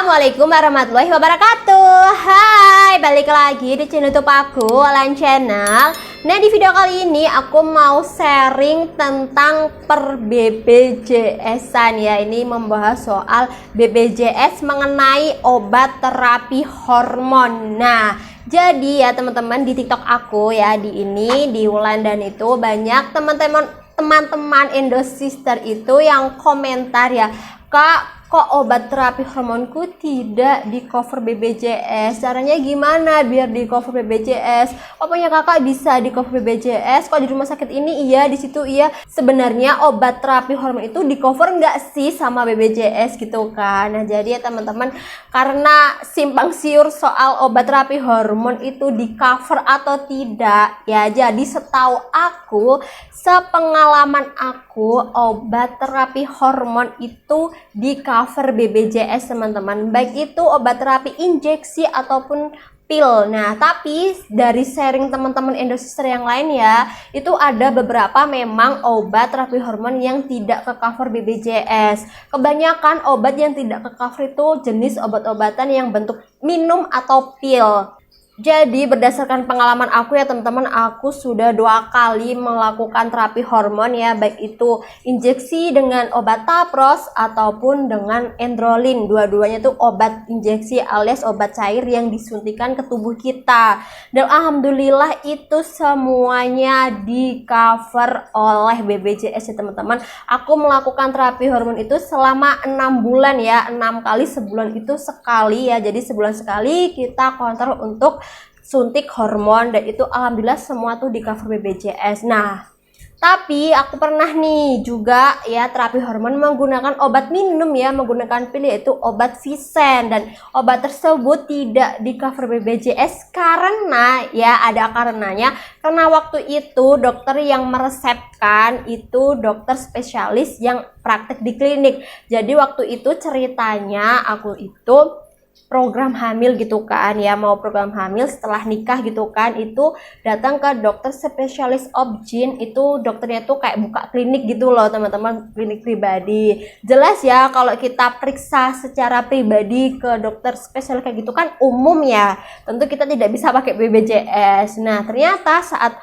Assalamualaikum warahmatullahi wabarakatuh. Hai, balik lagi di channel YouTube aku, Olan Channel. Nah, di video kali ini aku mau sharing tentang per BPJS-an ya. Ini membahas soal BPJS mengenai obat terapi hormon. Nah, jadi ya teman-teman, di TikTok aku ya, di Wulan dan itu banyak teman-teman endosister itu yang komentar ya, Kak, kok obat terapi hormonku tidak di cover BPJS? Caranya gimana biar di cover BPJS? Pokoknya kakak bisa di cover BPJS. Kok di rumah sakit ini iya, di situ iya. Sebenarnya obat terapi hormon itu di cover nggak sih sama BPJS gitu kan? Nah, jadi ya teman-teman, karena simpang siur soal obat terapi hormon itu di cover atau tidak ya. Jadi setahu aku, sepengalaman aku, obat terapi hormon itu di cover BPJS teman-teman, baik itu obat terapi injeksi ataupun pil. Nah, tapi dari sharing teman-teman endosister yang lain ya, itu ada beberapa memang obat terapi hormon yang tidak ke cover BPJS. Kebanyakan obat yang tidak ke cover itu jenis obat-obatan yang bentuk minum atau pil. Jadi berdasarkan pengalaman aku ya teman-teman, aku sudah 2 kali melakukan terapi hormon ya, baik itu injeksi dengan obat tapros ataupun dengan endrolin. Dua-duanya itu obat injeksi alias obat cair yang disuntikan ke tubuh kita. Dan alhamdulillah itu semuanya di cover oleh BPJS ya teman-teman. Aku melakukan terapi hormon itu selama 6 bulan ya, 6 kali, sebulan itu sekali ya. Jadi sebulan sekali kita kontrol untuk suntik hormon, dan itu alhamdulillah semua tuh di cover BPJS. Nah, tapi aku pernah nih juga ya terapi hormon menggunakan obat minum ya, menggunakan pil yaitu obat Visen, dan obat tersebut tidak di cover BPJS karena ya ada karenanya, karena waktu itu dokter yang meresepkan itu dokter spesialis yang praktek di klinik. Jadi waktu itu ceritanya aku itu program hamil gitu kan ya, mau program hamil setelah nikah gitu kan, itu datang ke dokter spesialis obgyn. Itu dokternya tuh kayak buka klinik gitu loh teman-teman, klinik pribadi. Jelas ya kalau kita periksa secara pribadi ke dokter spesialis kayak gitu kan umum ya, tentu kita tidak bisa pakai BPJS. Nah, ternyata saat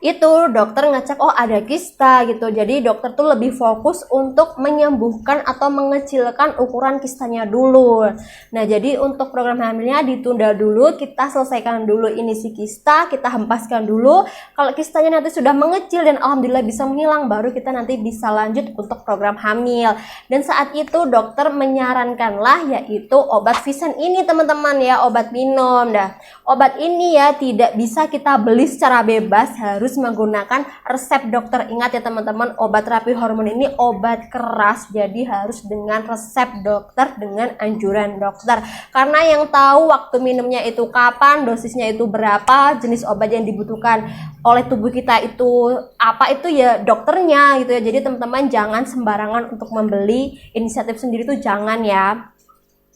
itu dokter ngecek, oh ada kista gitu. Jadi dokter tuh lebih fokus untuk menyembuhkan atau mengecilkan ukuran kistanya dulu. Nah, jadi untuk program hamilnya ditunda dulu, kita selesaikan dulu ini si kista, kita hempaskan dulu. Kalau kistanya nanti sudah mengecil dan alhamdulillah bisa menghilang, baru kita nanti bisa lanjut untuk program hamil. Dan saat itu dokter menyarankanlah yaitu obat Visen ini teman-teman ya, obat minum. Nah, obat ini ya tidak bisa kita beli secara bebas, harus menggunakan resep dokter. Ingat ya teman-teman, obat terapi hormon ini obat keras, jadi harus dengan resep dokter, dengan anjuran dokter. Karena yang tahu waktu minumnya itu kapan, dosisnya itu berapa, jenis obat yang dibutuhkan oleh tubuh kita itu apa, itu ya dokternya gitu ya. Jadi teman-teman jangan sembarangan untuk membeli, inisiatif sendiri tuh jangan ya.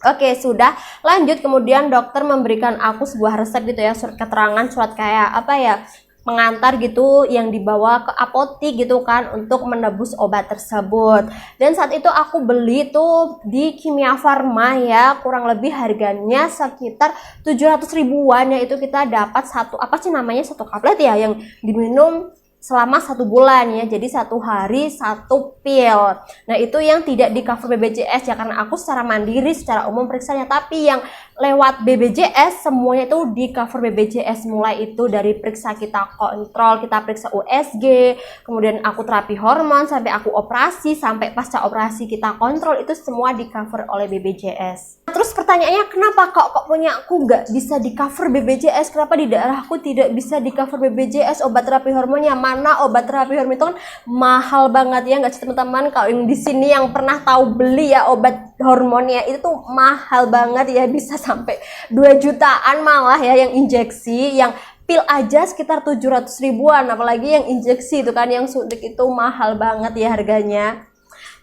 Oke, sudah lanjut, kemudian dokter memberikan aku sebuah resep gitu ya, surat keterangan, surat kayak apa ya, mengantar gitu, yang dibawa ke apotik gitu kan untuk menebus obat tersebut. Dan saat itu aku beli tuh di Kimia Farma ya, kurang lebih harganya sekitar 700 ribuan ya. Itu kita dapat satu apa sih namanya, satu kaplet ya, yang diminum selama 1 bulan ya, jadi 1 hari 1 pil. Nah, itu yang tidak di cover BPJS ya, karena aku secara mandiri secara umum periksanya. Tapi yang lewat BPJS semuanya itu di cover BPJS, mulai itu dari periksa kita kontrol, kita periksa USG, kemudian aku terapi hormon, sampai aku operasi, sampai pasca operasi kita kontrol, itu semua di cover oleh BPJS. Terus pertanyaannya, kenapa kok punya aku nggak bisa di cover BPJS? Kenapa di daerahku tidak bisa di cover BPJS obat terapi hormonnya? Mana obat terapi hormon itu kan mahal banget ya, nggak sih teman-teman? Kalau yang di sini yang pernah tahu beli ya obat hormonnya itu tuh mahal banget ya, bisa sampai 2 jutaan malah ya yang injeksi. Yang pil aja sekitar 700 ribuan, apalagi yang injeksi itu kan, yang suntik itu mahal banget ya harganya.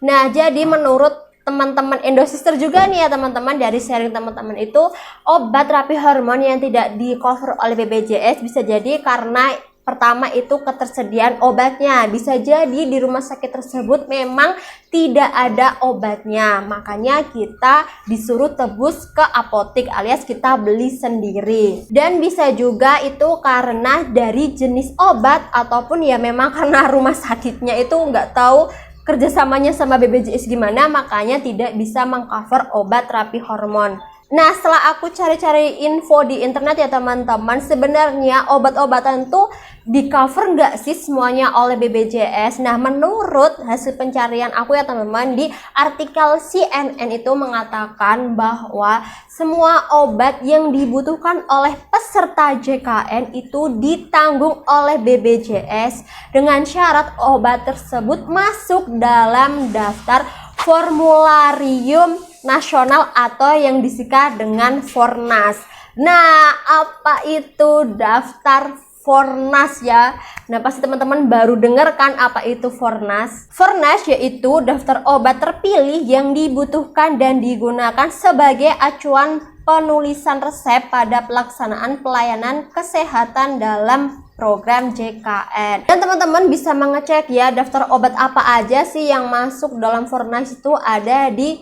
Nah, jadi menurut teman-teman endosister juga nih ya teman-teman, dari sharing teman-teman itu, obat terapi hormon yang tidak di cover oleh BPJS bisa jadi karena pertama itu ketersediaan obatnya. Bisa jadi di rumah sakit tersebut memang tidak ada obatnya, makanya kita disuruh tebus ke apotek alias kita beli sendiri. Dan bisa juga itu karena dari jenis obat ataupun ya memang karena rumah sakitnya itu nggak tahu kerjasamanya sama BPJS gimana, makanya tidak bisa mengcover obat terapi hormon. Nah, setelah aku cari-cari info di internet ya teman-teman, sebenarnya obat-obatan tuh di cover nggak sih semuanya oleh BPJS? Nah, menurut hasil pencarian aku ya teman-teman, di artikel CNN itu mengatakan bahwa semua obat yang dibutuhkan oleh peserta JKN itu ditanggung oleh BPJS dengan syarat obat tersebut masuk dalam daftar formularium nasional atau yang disingkat dengan Fornas. Nah, apa itu daftar Fornas ya? Nah, pasti teman-teman baru dengar kan apa itu Fornas. Fornas yaitu daftar obat terpilih yang dibutuhkan dan digunakan sebagai acuan penulisan resep pada pelaksanaan pelayanan kesehatan dalam program JKN. Dan teman-teman bisa mengecek ya daftar obat apa aja sih yang masuk dalam Fornas itu ada di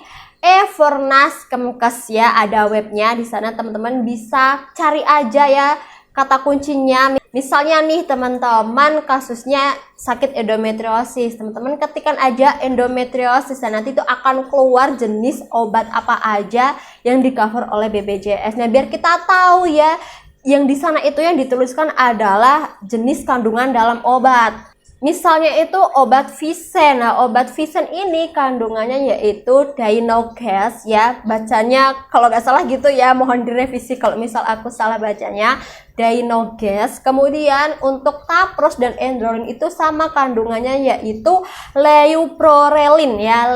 Fornas Kemkes ya, ada webnya di sana, teman-teman bisa cari aja ya kata kuncinya. Misalnya nih teman-teman kasusnya sakit endometriosis, teman-teman ketikkan aja endometriosis dan nanti itu akan keluar jenis obat apa aja yang di cover oleh BPJS. Nah, biar kita tahu ya yang di sana itu yang dituliskan adalah jenis kandungan dalam obat. Misalnya itu obat Visen. Nah, obat Visen ini kandungannya yaitu Dynogas ya. Bacanya kalau nggak salah gitu ya, mohon direvisi kalau misal aku salah bacanya. Dynogas. Kemudian untuk Tapros dan Endrolin itu sama kandungannya yaitu Leuprorelin ya.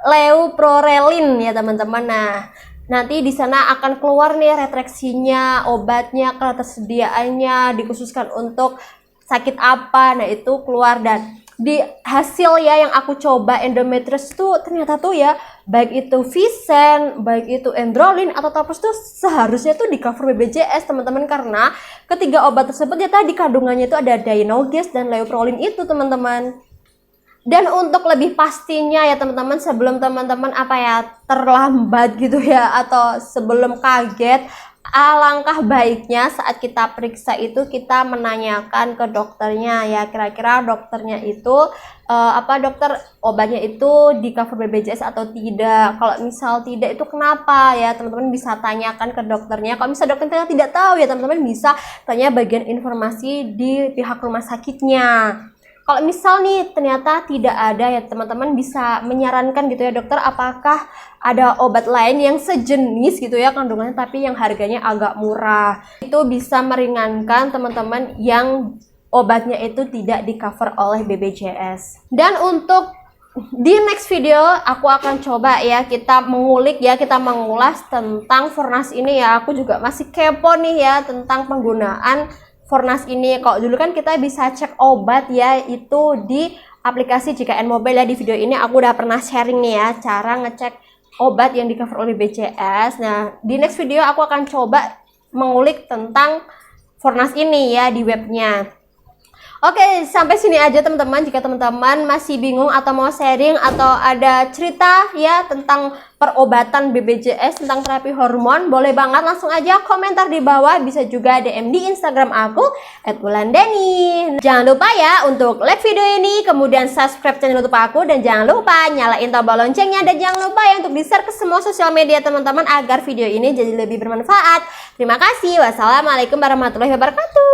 Leuprorelin ya teman-teman. Nah, nanti di sana akan keluar nih restriksinya, obatnya, ketersediaannya, dikhususkan untuk sakit apa. Nah, itu keluar. Dan di hasil ya yang aku coba endometriosis tuh ternyata tuh ya baik itu Visen, baik itu Endrolin atau Tapros tuh seharusnya tuh di cover BPJS teman-teman, karena ketiga obat tersebut ya tadi kandungannya itu ada Dynogas dan Leuprolin itu teman-teman. Dan untuk lebih pastinya ya teman-teman, sebelum teman-teman apa ya terlambat gitu ya atau sebelum kaget, alangkah baiknya saat kita periksa itu kita menanyakan ke dokternya ya, kira-kira dokternya itu dokter obatnya itu di cover BPJS atau tidak. Kalau misal tidak itu kenapa ya, teman-teman bisa tanyakan ke dokternya. Kalau misal dokternya tidak tahu ya teman-teman bisa tanya bagian informasi di pihak rumah sakitnya. Kalau misal nih ternyata tidak ada ya teman-teman bisa menyarankan gitu ya, dokter apakah ada obat lain yang sejenis gitu ya kandungannya tapi yang harganya agak murah. Itu bisa meringankan teman-teman yang obatnya itu tidak di cover oleh BPJS. Dan untuk di next video aku akan coba ya kita mengulik ya, kita mengulas tentang Fornas ini ya. Aku juga masih kepo nih ya tentang penggunaan Fornas ini. Kalau dulu kan kita bisa cek obat ya itu di aplikasi JKN Mobile ya. Di video ini aku udah pernah sharing nih ya cara ngecek obat yang di cover oleh BPJS. Nah, di next video aku akan coba mengulik tentang Fornas ini ya di webnya. Oke, sampai sini aja teman-teman. Jika teman-teman masih bingung atau mau sharing atau ada cerita ya tentang perobatan BPJS, tentang terapi hormon, boleh banget langsung aja komentar di bawah. Bisa juga DM di Instagram aku @wulandeni. Jangan lupa ya untuk like video ini, kemudian subscribe channel YouTube aku, dan jangan lupa nyalain tombol loncengnya, dan jangan lupa ya untuk di-share ke semua sosial media teman-teman agar video ini jadi lebih bermanfaat. Terima kasih. Wassalamualaikum warahmatullahi wabarakatuh.